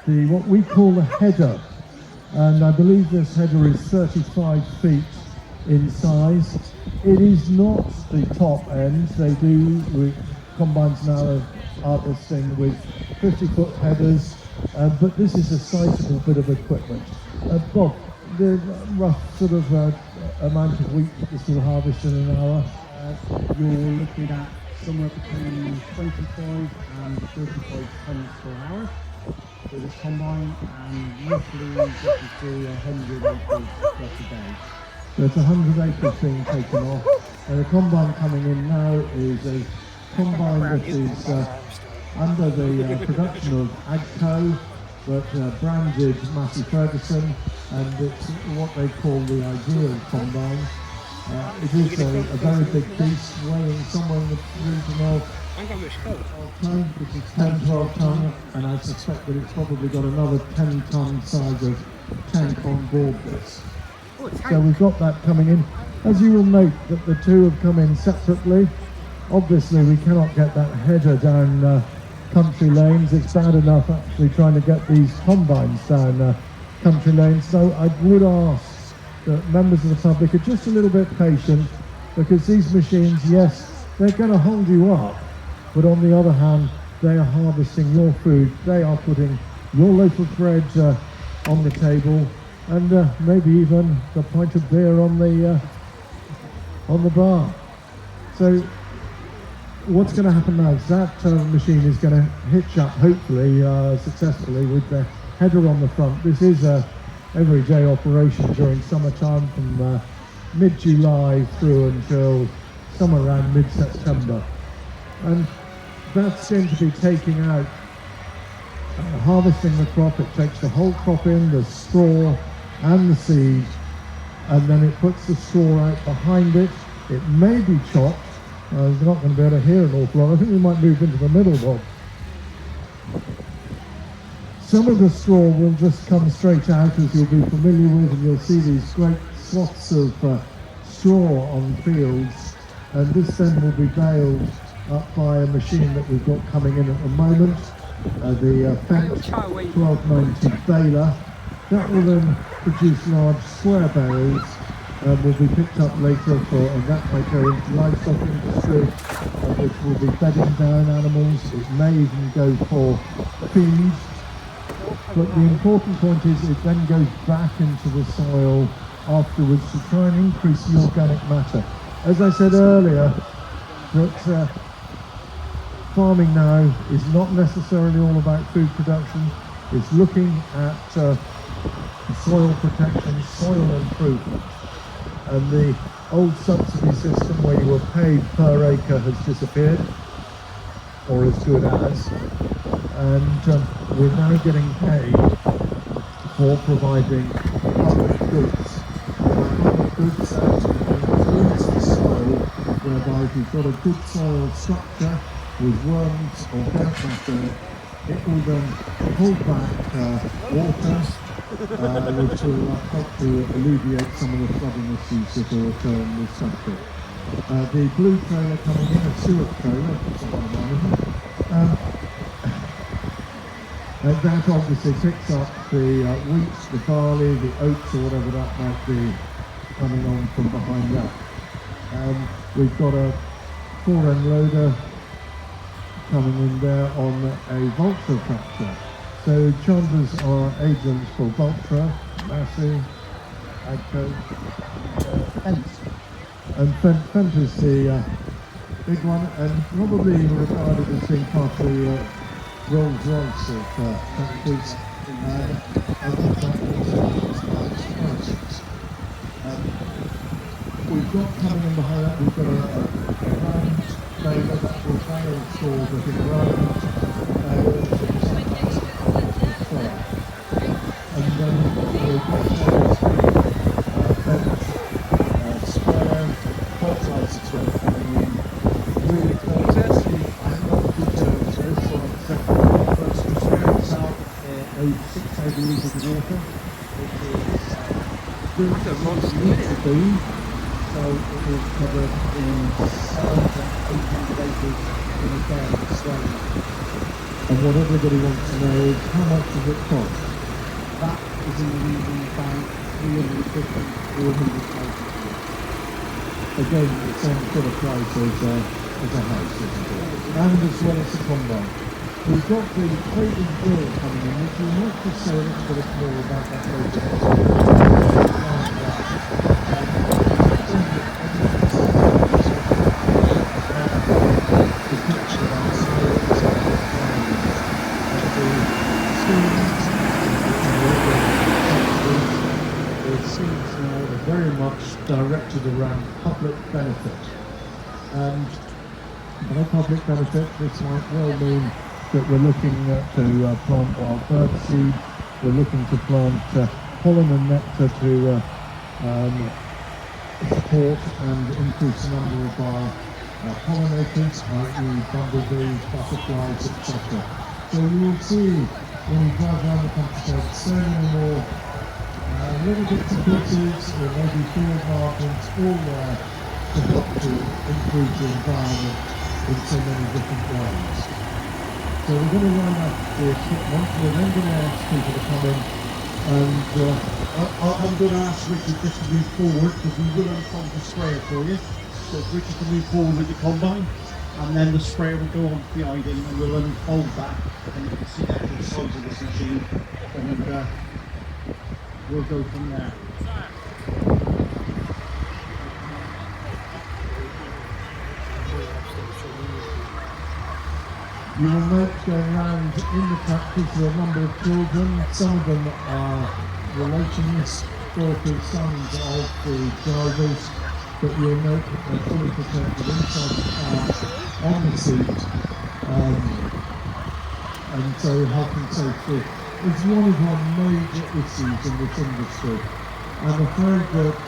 the what we call the header, and I believe this header is 35 feet in size. It is not the top end. They do with combines now harvesting with 50-foot headers, but this is a sizable bit of equipment. Bob, the rough sort of amount of wheat that this will harvest in an hour? You're looking at somewhere between 25 and 35 tons per hour with this combine, and roughly getting through 100 acres plus a day. There's 100 acres being taken off, and the combine coming in now is a combine that is under the production of AGCO, but branded Massey Ferguson, and it's what they call the ideal combine. It is a very big beast, weighing somewhere in the region of 12 ton. This is 10, 12 ton, and I suspect that it's probably got another 10 ton size of tank on board this. So we've got that coming in. As you will note that the two have come in separately. Obviously we cannot get that header down country lanes. It's bad enough actually trying to get these combines down country lanes. So I would ask that members of the public are just a little bit patient, because these machines, yes, they're going to hold you up, but on the other hand, they are harvesting your food. They are putting your loaf of bread on the table, and maybe even a pint of beer on the bar. So what's going to happen now is that machine is going to hitch up, hopefully successfully, with the header on the front. This is a everyday operation during summertime, from mid-July through until somewhere around mid-September, and that's going to be taking out, harvesting the crop. It takes the whole crop in, the straw and the seed, and then it puts the straw out behind it. It may be chopped. You're not going to be able to hear an awful lot. I think we might move into the middle, Bob. Some of the straw will just come straight out, as you'll be familiar with, and you'll see these great swaths of straw on fields, and this then will be baled up by a machine that we've got coming in at the moment, the Fendt 1290 baler. That will then produce large square bales, and will be picked up later and that might go into livestock industry, which will be bedding down animals. It may even go for feed. But the important point is it then goes back into the soil afterwards to try and increase the organic matter. As I said earlier, that farming now is not necessarily all about food production. It's looking at soil protection, soil improvement. And the old subsidy system where you were paid per acre has disappeared, or as good as, and we're now getting paid for providing public goods. Public goods includes the soil, whereby if you've got a good soil structure with worms, organic matter, it will then hold back water, which will help to alleviate some of the flooding issues that will occur in this country. The blue trailer coming in, a sewer trailer, that obviously picks up the wheat, the barley, the oats, or whatever that might be coming on from behind that. We've got a 4-end loader coming in there on a Valtra tractor. So Chandler's are agents for Valtra, Massey, AGCO, Fendt. And Fendt is the big one, and probably regarded as being part of the Rolls Royce of countries. We've got coming in behind that, we've got a round baler that will bail store that in round and then we've got square fertilizer spread coming in really close. I have not good terms for this one, except first we spray out a 6 litres of water, which is good needs to be, so it will cover in 700 to 800 acres in a day of spray. And what everybody wants to know is how much does it cost? That is in the region of about 350, 400,000. Again, the same sort of price as a house, isn't it? And as well as the combine. We've got the trading bill coming in, which we'll have to say a little bit more about that later. It seems now very much directed around public benefit. And by public benefit, this might well mean that we're looking to plant wild bird seed, we're looking to plant pollen and nectar to support and increase the number of our pollinators, i.e. bumblebees, butterflies, etc. So you will see when you drive around the countryside so many more little bits of pieces or maybe field margins all there to help to improve the environment in so many different ways. So we're going to line up the equipment, we're then going to ask people to come in and I'm going to ask Richard just to move forward because we will unfold the sprayer for you. So if Richard can move forward with the combine and then the sprayer will go on behind him and we'll unfold that and you can see that to the sides of this machine and we'll go from there. You will note going around in the practice there are a number of children. Some of them are relations, daughters, sons of the drivers, but you'll note that they're fully protected inside the car, on the seat, and so health and safety is one of our major issues in this industry. I'm afraid that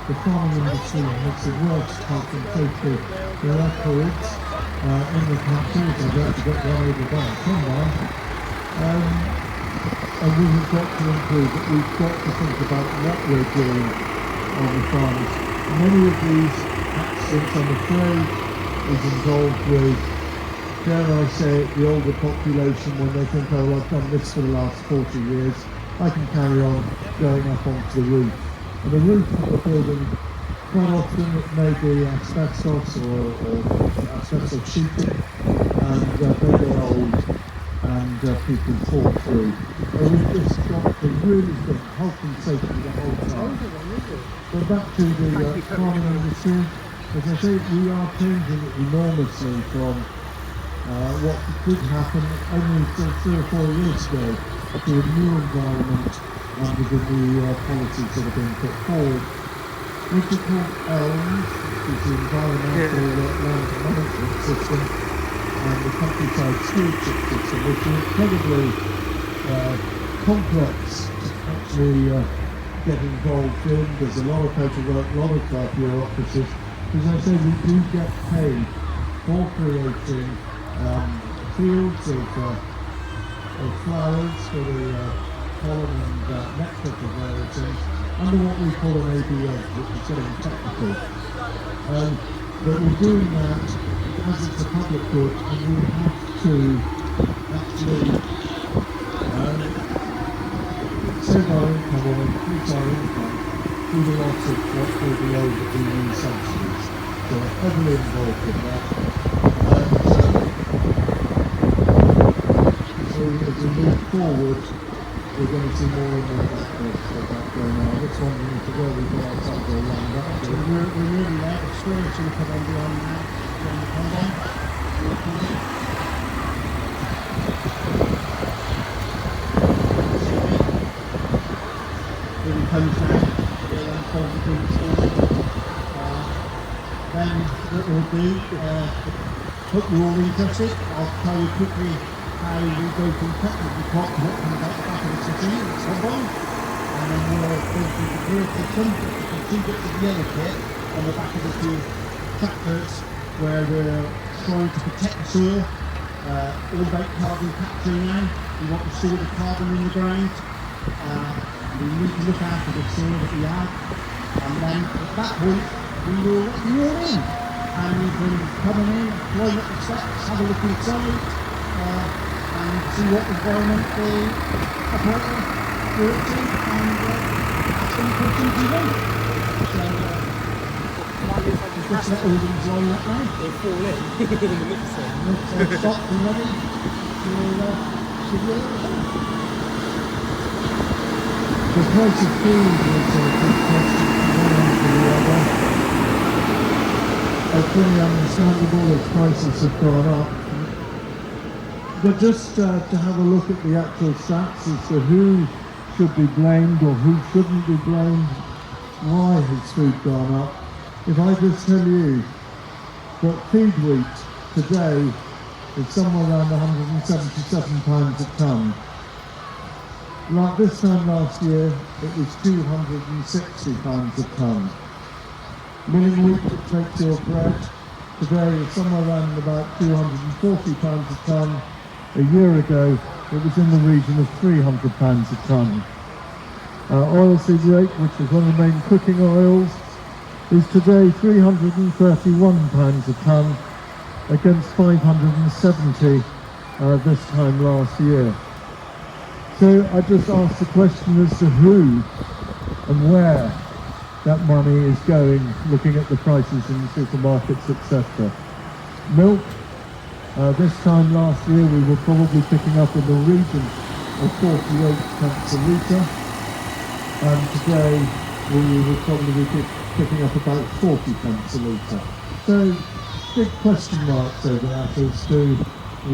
the farming industry makes the worst health and safety records in the country. I'd like to get one over by a combine. And we have got to improve it. We've got to think about what we're doing on the farms. Many of these accidents, I'm afraid, is involved with, dare I say it, the older population when they think, oh, I've done this for the last 40 years, I can carry on going up onto the roof. And the roof of the building, quite often it may be asbestos or asbestos sheeting, and they get old and people fall through. So we've just got to really think health and safety the whole time. But back to the farming industry, as I say, we are changing it enormously from what did happen only 3 or 4 years ago to a new environment under the new policies that are being put forward. Which are called ELMS, which is the Environmental Land Management System, and the Countryside Stewardship System, which are incredibly complex to actually get involved in. There's a lot of paperwork, a lot of bureaucracies. As I say, we do get paid for creating fields of flowers for the pollen and nectar for various things, under what we call an ABS, which is getting technical. But we're doing that as it's a public good, and we have to actually save our income or increase our income through the loss of what will be owed the EU subsidies. So we're heavily involved in that. So as we move forward, we're going to see more and more of that going on. This one we need to go, we've got ourselves all lined up. So we're really there. The storage will come on beyond now, beyond the combine. When it comes down, we'll unfold the big storage. Then what we'll do, hope you're all interested, I'll tell you quickly how we go from technical part to what comes out the back of the city, the combine, and then we'll go through the gear system. You can see bits of the yellow kit on the back of the two tractors where we're trying to protect the soil, all about carbon capture now. We want to store the carbon in the ground. We need to look after the soil that we have, and then at that point we will let you all in, and you can come in, climb up the steps, have a look inside, and see what environmental operators do it to and actually put things in place. So just let all these line up now. They fall in the mixer. Let's stop and ready to see you later. The price of food is a big question from one end to the other. It's pretty understandable as prices have gone up. But just to have a look at the actual stats as to who should be blamed or who shouldn't be blamed, why has food gone up? If I just tell you that feed wheat today is somewhere around £177 a tonne. Like this time last year, it was £260 a tonne. Milling wheat that makes your bread today is somewhere around about £240 a tonne. A year ago, it was in the region of £300 a tonne. Oilseed rape, which is one of the main cooking oils, is today £331 a tonne against £570 this time last year. So I just asked the question as to who and where that money is going, looking at the prices in the supermarkets, etc. Milk, this time last year we were probably picking up in the region of 48 pence a litre, and today we will probably be picking up about 40 pence a litre. So big question marks over that as to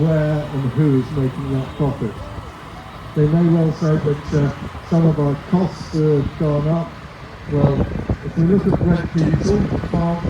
where and who is making that profit. They may well say that some of our costs have gone up. Well, if we look at red diesel, farm